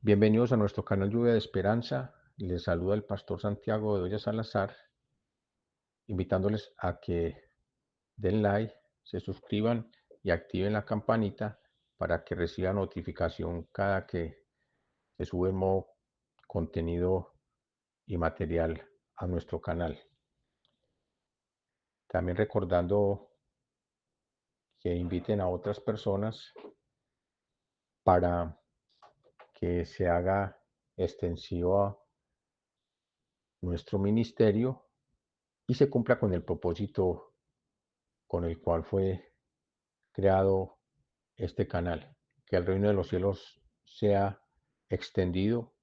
Bienvenidos a nuestro canal Lluvia de Esperanza. Les saluda el pastor Santiago Bedoya Salazar, invitándoles a que den like, se suscriban y activen la campanita para que reciban notificación cada que se sube nuevo contenido y material a nuestro canal. También recordando que inviten a otras personas para que se haga extensivo a nuestro ministerio y se cumpla con el propósito con el cual fue creado este canal, que el reino de los cielos sea extendido,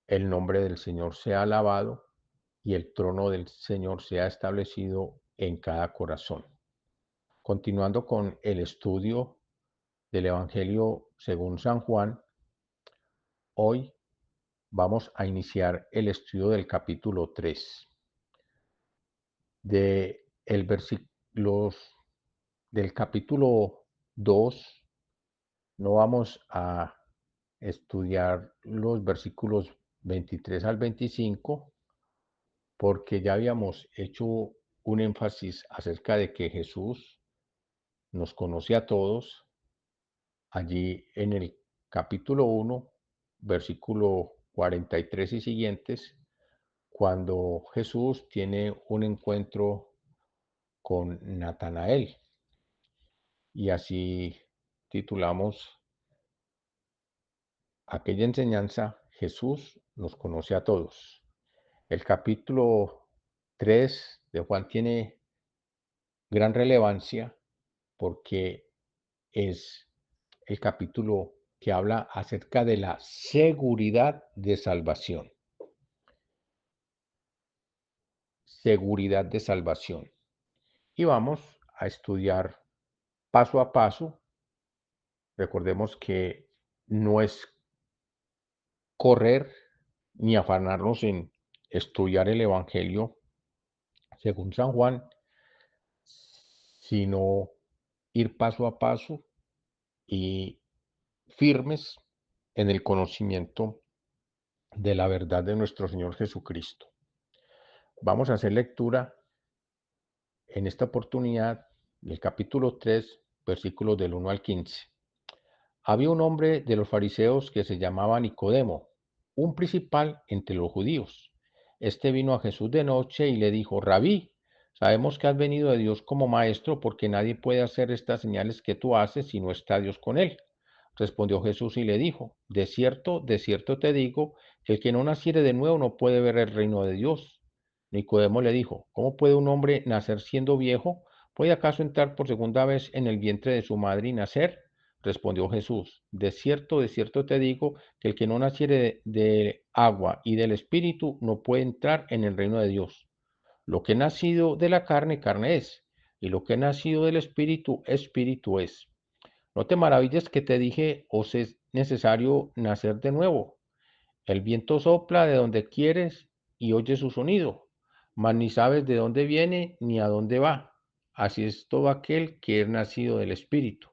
el nombre del Señor sea alabado y el trono del Señor sea establecido en cada corazón. Continuando con el estudio del Evangelio según San Juan, hoy vamos a iniciar el estudio del capítulo 3, de el versículos del capítulo 2. No vamos a estudiar los versículos 23 al 25 porque ya habíamos hecho un énfasis acerca de que Jesús nos conoce a todos allí en el capítulo 1, versículo 43 y siguientes, cuando Jesús tiene un encuentro con Natanael. Y así titulamos aquella enseñanza: Jesús nos conoce a todos. El capítulo 3 de Juan tiene gran relevancia porque es el capítulo que habla acerca de la seguridad de salvación. Seguridad de salvación. Y vamos a estudiar paso a paso. Recordemos que no es correr ni afanarnos en estudiar el Evangelio según San Juan, sino ir paso a paso y firmes en el conocimiento de la verdad de nuestro Señor Jesucristo. Vamos a hacer lectura en esta oportunidad del capítulo 3, versículos del 1 al 15. Había un hombre de los fariseos que se llamaba Nicodemo, un principal entre los judíos. Este vino a Jesús de noche y le dijo: Rabí, sabemos que has venido de Dios como maestro, porque nadie puede hacer estas señales que tú haces si no está Dios con él. Respondió Jesús y le dijo: de cierto te digo, que el que no naciere de nuevo no puede ver el reino de Dios. Nicodemo le dijo: ¿cómo puede un hombre nacer siendo viejo? ¿Puede acaso entrar por segunda vez en el vientre de su madre y nacer? Respondió Jesús: de cierto te digo, que el que no naciere de agua y del Espíritu no puede entrar en el reino de Dios. Lo que ha nacido de la carne, carne es, y lo que ha nacido del Espíritu, espíritu es. No te maravilles que te dije: os es necesario nacer de nuevo. El viento sopla de donde quieres y oyes su sonido, mas ni sabes de dónde viene ni a dónde va. Así es todo aquel que es nacido del Espíritu.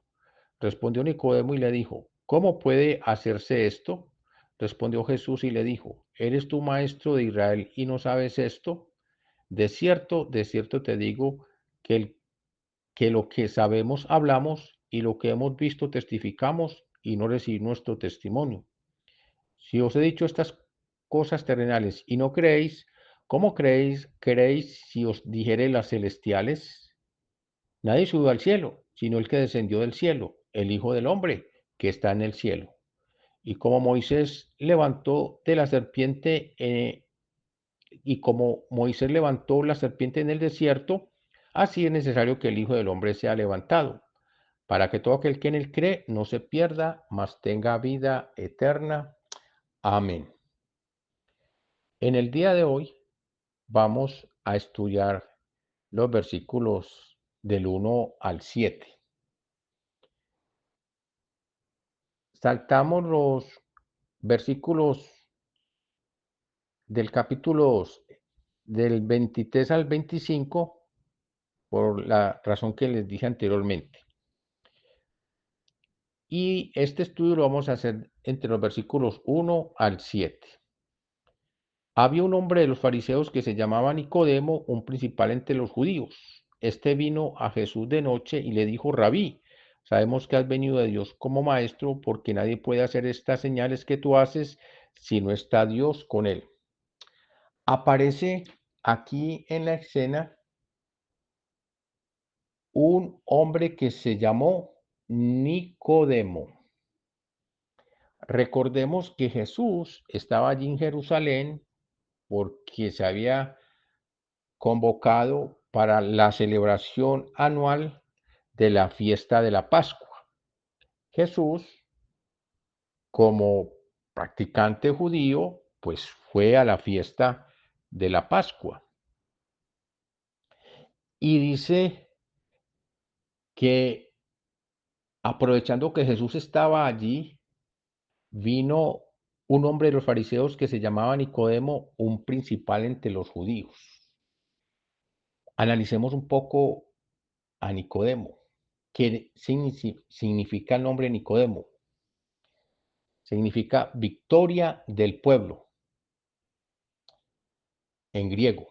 Respondió Nicodemo y le dijo: ¿cómo puede hacerse esto? Respondió Jesús y le dijo: ¿eres tú maestro de Israel y no sabes esto? De cierto te digo, que lo que sabemos hablamos y lo que hemos visto testificamos, y no recibís nuestro testimonio. Si os he dicho estas cosas terrenales y no creéis, ¿cómo creéis si os dijere las celestiales? Nadie subió al cielo, sino el que descendió del cielo, el Hijo del Hombre, que está en el cielo. Y como Moisés levantó de la serpiente, y como Moisés levantó la serpiente en el desierto, así es necesario que el Hijo del Hombre sea levantado, para que todo aquel que en él cree no se pierda, mas tenga vida eterna. Amén. En el día de hoy vamos a estudiar los versículos del 1 al 7. Saltamos los versículos del capítulo 2, del 23 al 25, por la razón que les dije anteriormente. y este estudio lo vamos a hacer entre los versículos 1 al 7. Había un hombre de los fariseos que se llamaba Nicodemo, un principal entre los judíos. Este vino a Jesús de noche y le dijo: Rabí, sabemos que has venido de Dios como maestro, porque nadie puede hacer estas señales que tú haces si no está Dios con él. Aparece aquí en la escena un hombre que se llamó Nicodemo. Recordemos que Jesús estaba allí en Jerusalén porque se había convocado para la celebración anual de la fiesta de la Pascua. Jesús, como practicante judío, pues fue a la fiesta de la Pascua. Y dice que aprovechando que Jesús estaba allí, vino un hombre de los fariseos que se llamaba Nicodemo, un principal entre los judíos. Analicemos un poco a Nicodemo. ¿Qué significa el nombre Nicodemo? Significa victoria del pueblo en griego.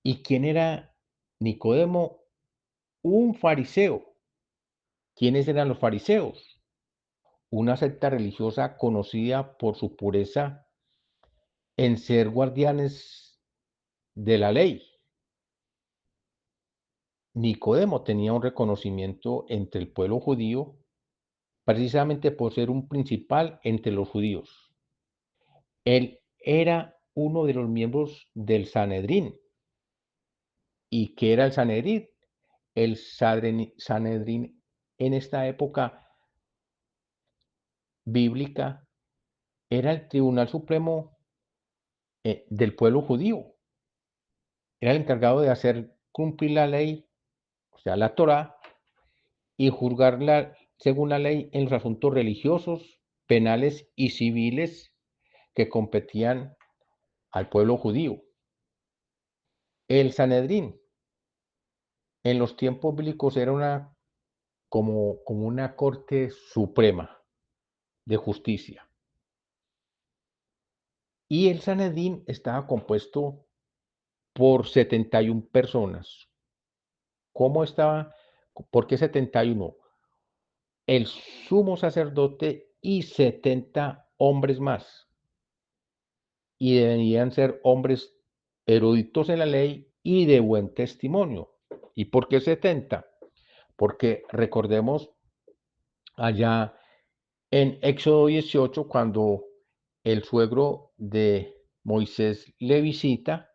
¿Y quién era Nicodemo? Un fariseo. ¿Quiénes eran los fariseos? Una secta religiosa conocida por su pureza en ser guardianes de la ley. Nicodemo tenía un reconocimiento entre el pueblo judío precisamente por ser un principal entre los judíos. Él era uno de los miembros del Sanedrín. ¿Y qué era el Sanedrín? El Sanedrín en esta época bíblica era el Tribunal Supremo del pueblo judío. Era el encargado de hacer cumplir la ley, o sea, la Torá, y juzgarla según la ley en los asuntos religiosos, penales y civiles que competían al pueblo judío. El Sanedrín en los tiempos bíblicos era como una corte suprema de justicia. Y el Sanedrín estaba compuesto por 71 personas. ¿Cómo estaba? ¿Por qué 71? El sumo sacerdote y 70 hombres más. Y debían ser hombres eruditos en la ley y de buen testimonio. ¿Y por qué 70? Porque recordemos allá en Éxodo 18, cuando el suegro de Moisés le visita,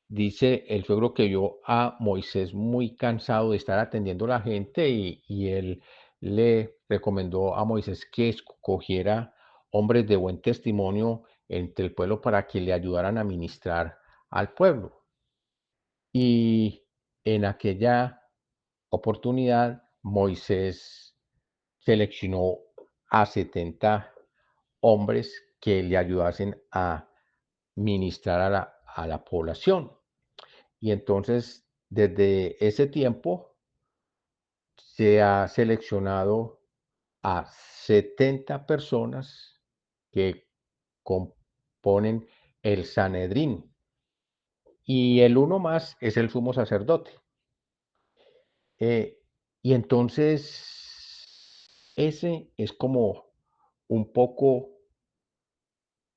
dice el suegro que vio a Moisés muy cansado de estar atendiendo a la gente y él le recomendó a Moisés que escogiera hombres de buen testimonio entre el pueblo para que le ayudaran a ministrar al pueblo. Y en aquella oportunidad Moisés seleccionó a 70 hombres que le ayudasen a ministrar a la población. Y entonces, desde ese tiempo, se ha seleccionado a 70 personas que componen el Sanedrín. Y el uno más es el sumo sacerdote. Y entonces, ese es como un poco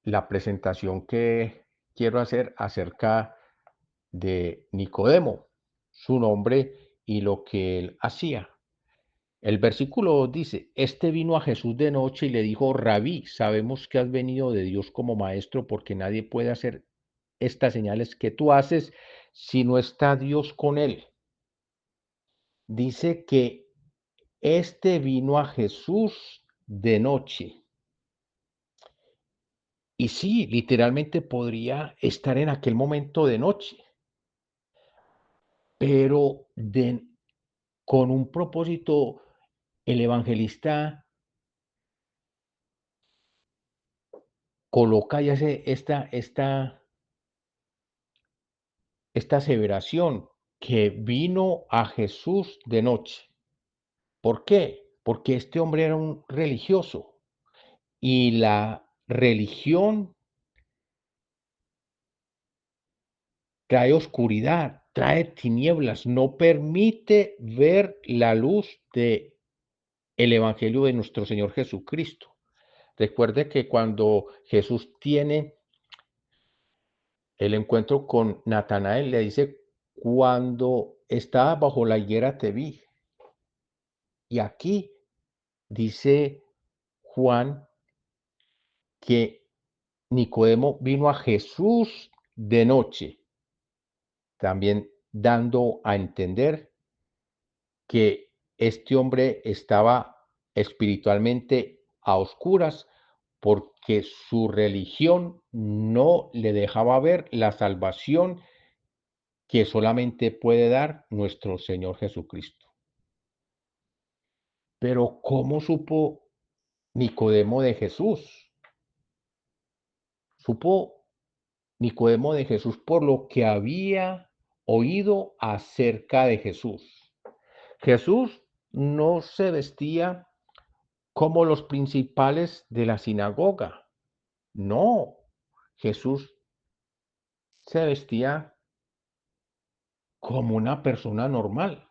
la presentación que quiero hacer acerca de Nicodemo, su nombre y lo que él hacía. El versículo 2 dice: Este vino a Jesús de noche y le dijo: Rabí, sabemos que has venido de Dios como maestro, porque nadie puede hacer estas señales que tú haces si no está Dios con él. Dice que este vino a Jesús de noche. Y sí, literalmente podría estar en aquel momento de noche, pero con un propósito. El evangelista coloca ya esta aseveración, que vino a Jesús de noche. ¿Por qué? porque este hombre era un religioso y la religión trae oscuridad, trae tinieblas, no permite ver la luz de el evangelio de nuestro Señor Jesucristo. Recuerde que cuando Jesús tiene el encuentro con Natanael, le dice: "Cuando estaba bajo la higuera te vi". Y aquí dice Juan que Nicodemo vino a Jesús de noche, también dando a entender que este hombre estaba espiritualmente a oscuras porque su religión no le dejaba ver la salvación que solamente puede dar nuestro Señor Jesucristo. Pero ¿cómo supo Nicodemo de Jesús? Supo Nicodemo de Jesús por lo que había oído acerca de Jesús. Jesús no se vestía como los principales de la sinagoga. No, Jesús se vestía como una persona normal,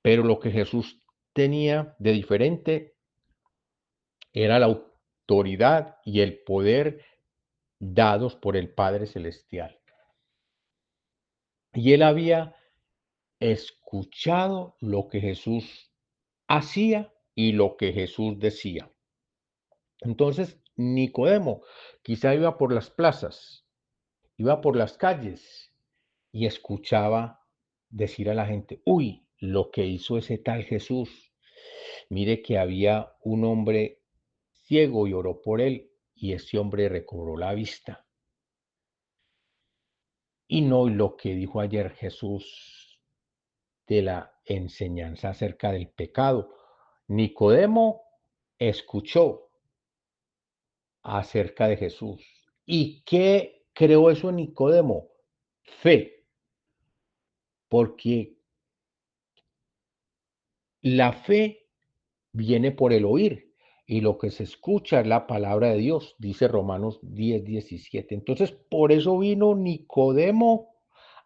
pero lo que Jesús tenía de diferente era la autoridad y el poder dados por el Padre Celestial. Y él había escuchado lo que Jesús hacía y lo que Jesús decía. Entonces, Nicodemo quizá iba por las plazas, iba por las calles y escuchaba decir a la gente: uy, lo que hizo ese tal Jesús. Mire que había un hombre ciego y oró por él y ese hombre recobró la vista. Y no lo que dijo ayer Jesús de la enseñanza acerca del pecado. Nicodemo escuchó acerca de Jesús. ¿Y qué creó eso en Nicodemo? Fe, porque la fe viene por el oír y lo que se escucha es la palabra de Dios, dice Romanos 10:17. Entonces, por eso vino Nicodemo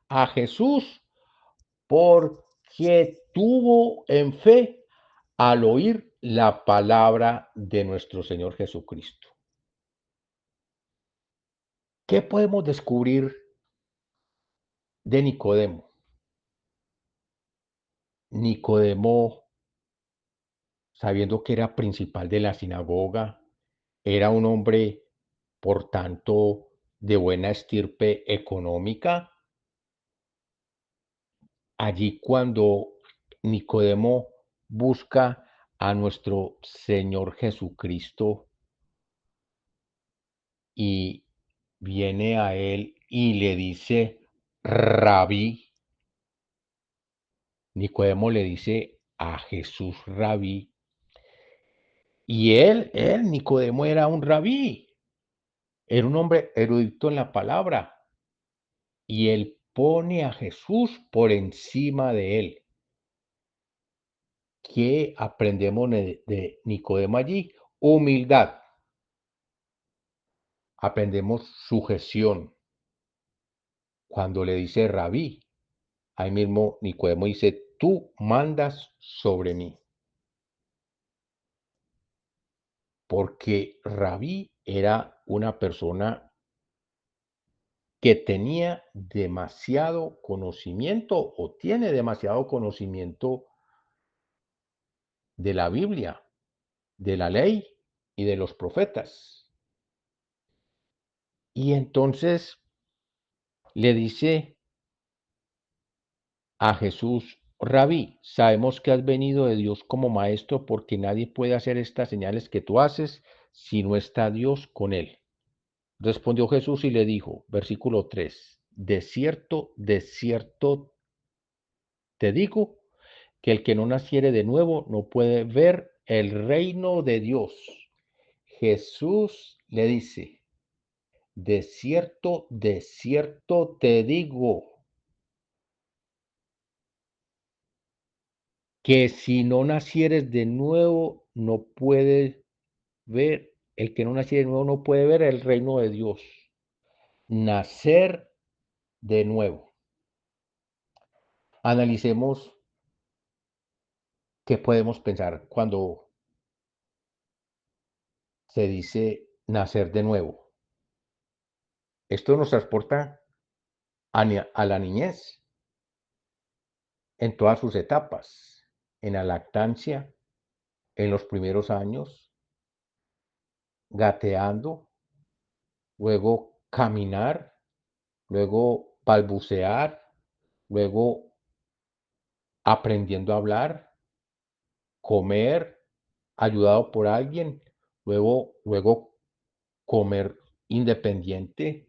a Jesús, porque tuvo en fe al oír la palabra de nuestro Señor Jesucristo. ¿Qué podemos descubrir de Nicodemo? Nicodemo, sabiendo que era principal de la sinagoga, era un hombre, por tanto, de buena estirpe económica. Allí cuando Nicodemo busca a nuestro Señor Jesucristo y viene a él y le dice: Rabí. Nicodemo le dice a Jesús Rabí, y Nicodemo era un rabí, era un hombre erudito en la palabra, y él pone a Jesús por encima de él. ¿Qué aprendemos de Nicodemo allí? Humildad. Aprendemos sujeción. Cuando le dice rabí, ahí mismo Nicodemo dice: tú mandas sobre mí. Porque rabí era una persona que tenía demasiado conocimiento o tiene demasiado conocimiento de la Biblia, de la ley y de los profetas. Y entonces le dice a Jesús: Rabí, sabemos que has venido de Dios como maestro, porque nadie puede hacer estas señales que tú haces si no está Dios con él. Respondió Jesús y le dijo, versículo 3: de cierto te digo que el que no naciere de nuevo no puede ver el reino de Dios. Jesús le dice: de cierto te digo que si no nacieres de nuevo, no puedes ver, el que no naciere de nuevo no puede ver el reino de Dios. Nacer de nuevo. Analicemos qué podemos pensar cuando se dice nacer de nuevo. Esto nos transporta a la niñez en todas sus etapas, en la lactancia, en los primeros años, gateando, luego caminar, luego balbucear, luego aprendiendo a hablar, comer, ayudado por alguien, luego comer independiente,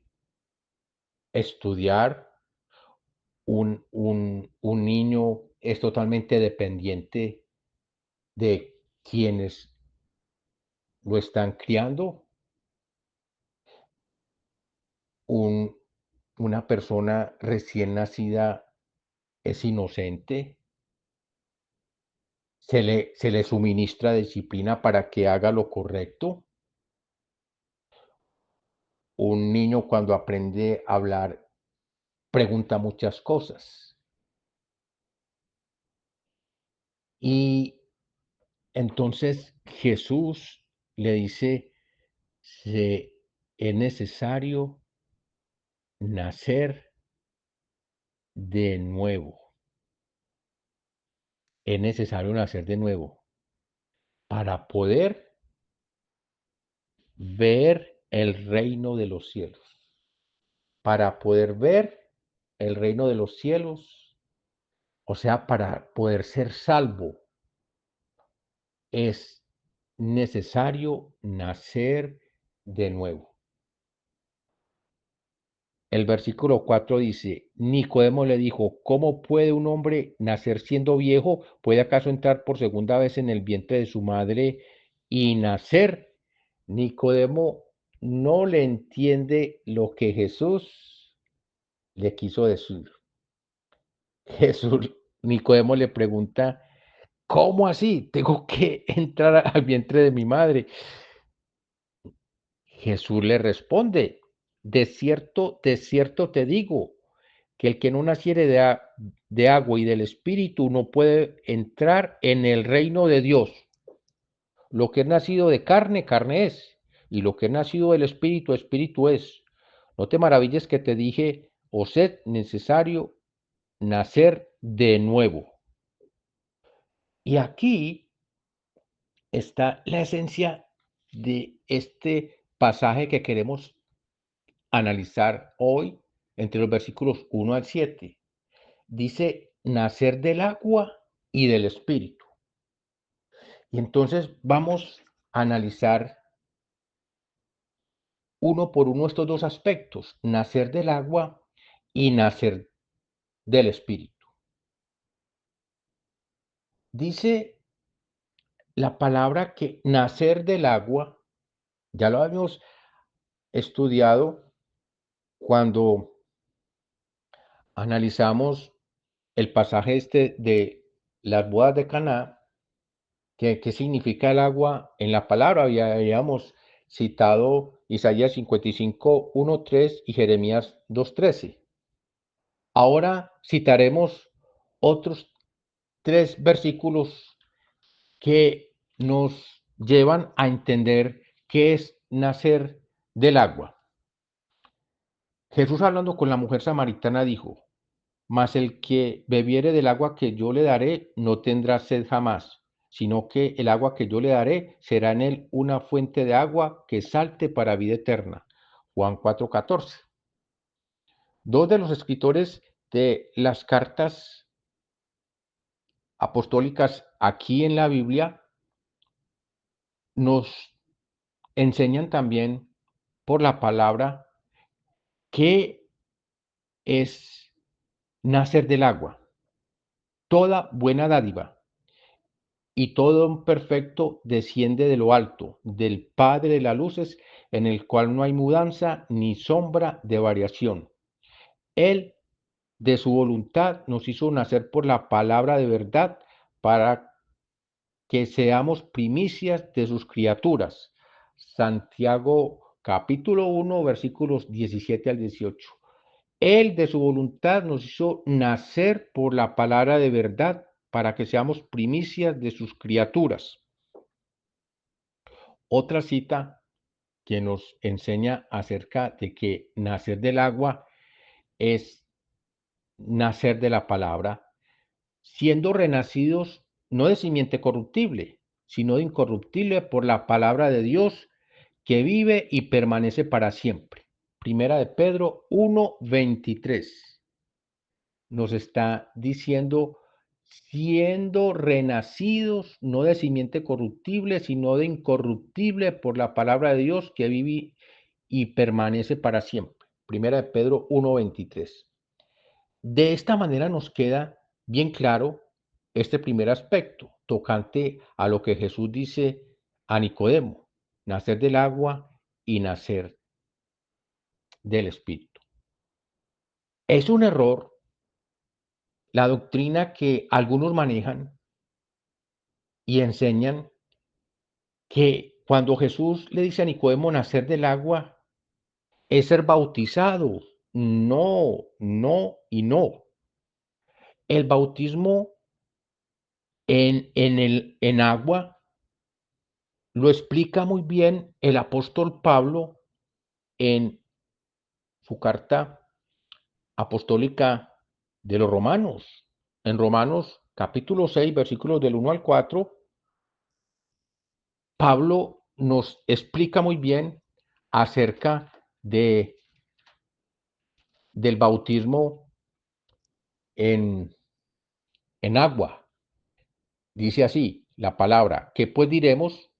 estudiar. Un niño es totalmente dependiente de quienes lo están criando. Un, una persona recién nacida es inocente, se le suministra disciplina para que haga lo correcto. Un niño cuando aprende a hablar pregunta muchas cosas. Y entonces Jesús le dice, es necesario nacer de nuevo. Es necesario nacer de nuevo para poder ver el reino de los cielos. Para poder ver el reino de los cielos, o sea, para poder ser salvo, es necesario nacer de nuevo. El versículo 4 dice, Nicodemo le dijo, ¿cómo puede un hombre nacer siendo viejo? ¿Puede acaso entrar por segunda vez en el vientre de su madre y nacer? Nicodemo no le entiende lo que Jesús le quiso decir. Nicodemo le pregunta, ¿cómo así? Tengo que entrar al vientre de mi madre. Jesús le responde, de cierto te digo, que el que no naciere de agua y del Espíritu no puede entrar en el reino de Dios. Lo que es nacido de carne, carne es, y lo que es nacido del Espíritu, Espíritu es. No te maravilles que te dije, os es necesario nacer de nuevo. Y aquí está la esencia de este pasaje que queremos analizar hoy entre los versículos 1 al 7. Dice nacer del agua y del espíritu. Y entonces vamos a analizar uno por uno estos dos aspectos, nacer del agua y nacer del espíritu. Dice la palabra que nacer del agua, ya lo habíamos estudiado cuando analizamos el pasaje este de las bodas de Caná. ¿Qué significa el agua en la palabra? Habíamos citado Isaías 55, 1, 3 y Jeremías 2, 13. Ahora citaremos otros tres versículos que nos llevan a entender qué es nacer del agua. Jesús, hablando con la mujer samaritana, dijo, mas el que bebiere del agua que yo le daré no tendrá sed jamás, sino que el agua que yo le daré será en él una fuente de agua que salte para vida eterna. Juan 4:14. Dos de los escritores de las cartas apostólicas aquí en la Biblia nos enseñan también por la palabra qué es nacer del agua. Toda buena dádiva y todo don perfecto desciende de lo alto, del Padre de las luces, en el cual no hay mudanza ni sombra de variación. Él, de su voluntad, nos hizo nacer por la palabra de verdad, para que seamos primicias de sus criaturas. Santiago capítulo 1, versículos 17 al 18. Él de su voluntad nos hizo nacer por la palabra de verdad para que seamos primicias de sus criaturas. Otra cita que nos enseña acerca de que nacer del agua es nacer de la palabra, siendo renacidos no de simiente corruptible, sino de incorruptible por la palabra de Dios que vive y permanece para siempre. Primera de Pedro 1:23 nos está diciendo, siendo renacidos no de simiente corruptible, sino de incorruptible por la palabra de Dios que vive y permanece para siempre. Primera de Pedro 1:23. De esta manera nos queda bien claro este primer aspecto, tocante a lo que Jesús dice a Nicodemo, nacer del agua y nacer del Espíritu. Es un error la doctrina que algunos manejan y enseñan que cuando Jesús le dice a Nicodemo nacer del agua es ser bautizado. No, no y no. El bautismo en agua lo explica muy bien el apóstol Pablo en su carta apostólica de los Romanos. En Romanos capítulo 6, versículos del 1 al 4, Pablo nos explica muy bien acerca del bautismo en, en agua. Dice así la palabra, ¿qué pues diremos?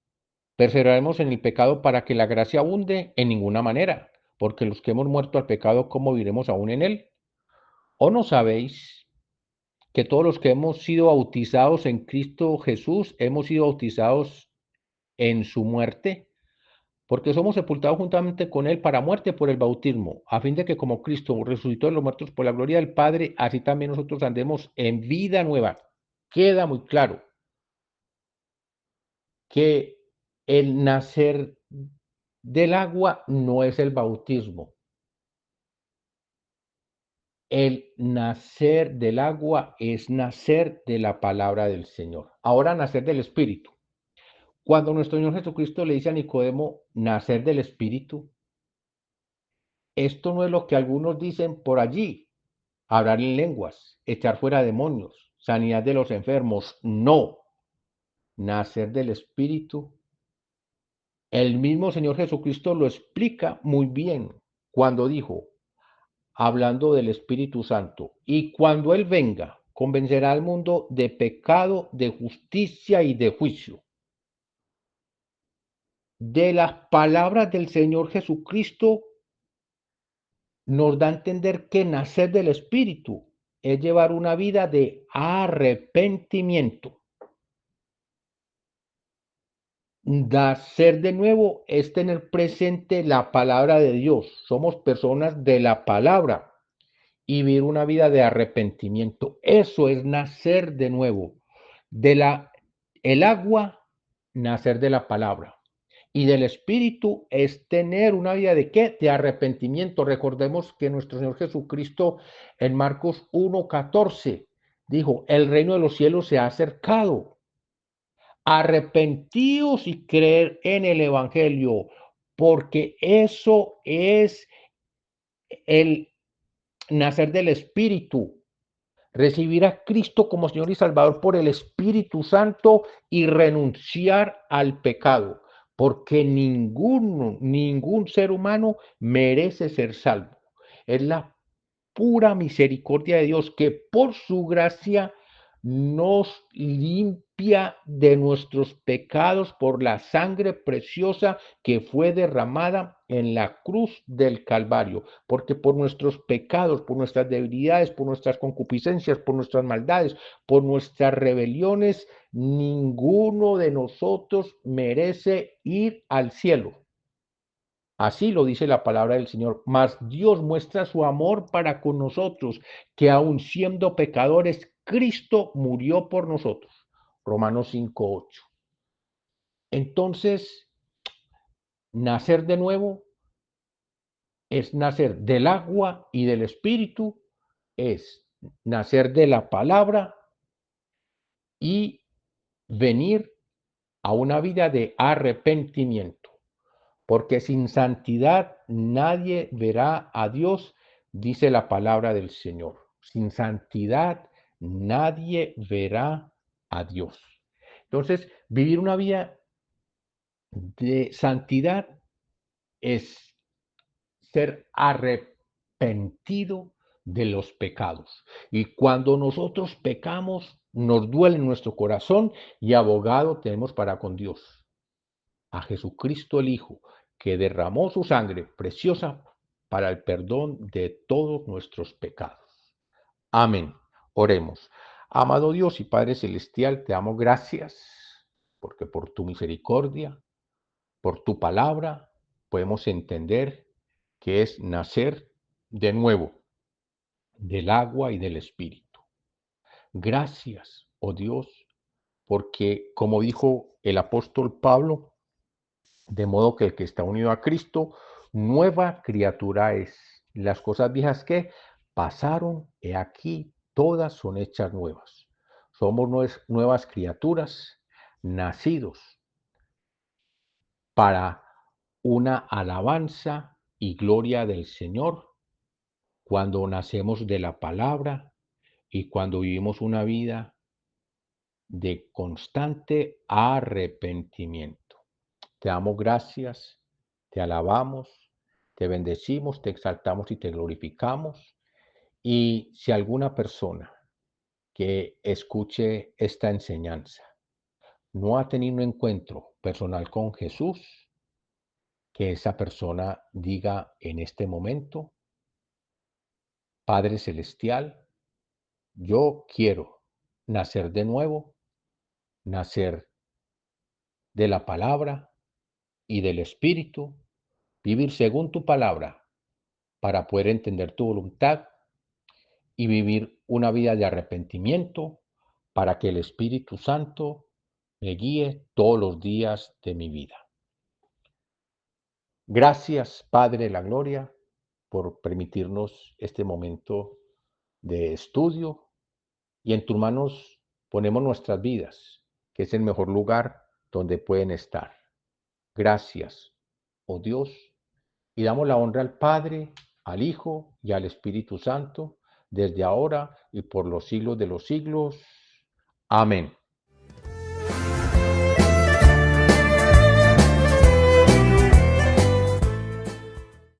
¿Perseveraremos en el pecado para que la gracia abunde? En ninguna manera, porque los que hemos muerto al pecado, ¿cómo viviremos aún en él? ¿O no sabéis que todos los que hemos sido bautizados en Cristo Jesús, hemos sido bautizados en su muerte? Porque somos sepultados juntamente con él para muerte por el bautismo, a fin de que como Cristo resucitó de los muertos por la gloria del Padre, así también nosotros andemos en vida nueva. Queda muy claro que el nacer del agua no es el bautismo. El nacer del agua es nacer de la palabra del Señor. Ahora nacer del Espíritu. Cuando nuestro Señor Jesucristo le dice a Nicodemo nacer del Espíritu, esto no es lo que algunos dicen por allí, hablar en lenguas, echar fuera demonios, sanidad de los enfermos. No, nacer del Espíritu. El mismo Señor Jesucristo lo explica muy bien cuando dijo, hablando del Espíritu Santo, y cuando Él venga, convencerá al mundo de pecado, de justicia y de juicio. De las palabras del Señor Jesucristo nos da a entender que nacer del Espíritu es llevar una vida de arrepentimiento. Nacer de nuevo es tener presente la palabra de Dios. Somos personas de la palabra y vivir una vida de arrepentimiento. Eso es nacer de nuevo. El agua, nacer de la palabra. Y del Espíritu es tener una vida de ¿qué? De arrepentimiento. Recordemos que nuestro Señor Jesucristo en Marcos 1:14 dijo, el reino de los cielos se ha acercado. Arrepentíos y creer en el Evangelio, porque eso es el nacer del Espíritu. Recibir a Cristo como Señor y Salvador por el Espíritu Santo y renunciar al pecado, porque ningún ser humano merece ser salvo. Es la pura misericordia de Dios que por su gracia nos limpia de nuestros pecados por la sangre preciosa que fue derramada en la cruz del Calvario, porque por nuestros pecados, por nuestras debilidades, por nuestras concupiscencias, por nuestras maldades, por nuestras rebeliones, ninguno de nosotros merece ir al cielo. Así lo dice la palabra del Señor. Mas Dios muestra su amor para con nosotros, que aun siendo pecadores, Cristo murió por nosotros. Romanos 5:8. Entonces, nacer de nuevo es nacer del agua y del espíritu, es nacer de la palabra y venir a una vida de arrepentimiento, porque sin santidad nadie verá a Dios, dice la palabra del Señor. Sin santidad nadie verá a Dios. Entonces, vivir una vida de santidad es ser arrepentido de los pecados. Y cuando nosotros pecamos, nos duele en nuestro corazón y abogado tenemos para con Dios, a Jesucristo el Hijo, que derramó su sangre preciosa para el perdón de todos nuestros pecados. Amén. Oremos. Amado Dios y Padre Celestial, te damos gracias porque por tu misericordia, por tu palabra, podemos entender que es nacer de nuevo del agua y del Espíritu. Gracias, oh Dios, porque como dijo el apóstol Pablo, de modo que el que está unido a Cristo, nueva criatura es. Las cosas viejas que pasaron, he aquí, todas son hechas nuevas. Somos nuevas criaturas, nacidos para una alabanza y gloria del Señor cuando nacemos de la palabra y cuando vivimos una vida de constante arrepentimiento. Te damos gracias, te alabamos, te bendecimos, te exaltamos y te glorificamos. Y si alguna persona que escuche esta enseñanza no ha tenido un encuentro personal con Jesús, que esa persona diga en este momento: Padre Celestial, yo quiero nacer de nuevo, nacer de la palabra y del Espíritu, vivir según tu palabra para poder entender tu voluntad y vivir una vida de arrepentimiento para que el Espíritu Santo me guíe todos los días de mi vida. Gracias, Padre de la Gloria, por permitirnos este momento de estudio y en tus manos ponemos nuestras vidas, que es el mejor lugar donde pueden estar. Gracias, oh Dios, y damos la honra al Padre, al Hijo y al Espíritu Santo, desde ahora y por los siglos de los siglos. Amén.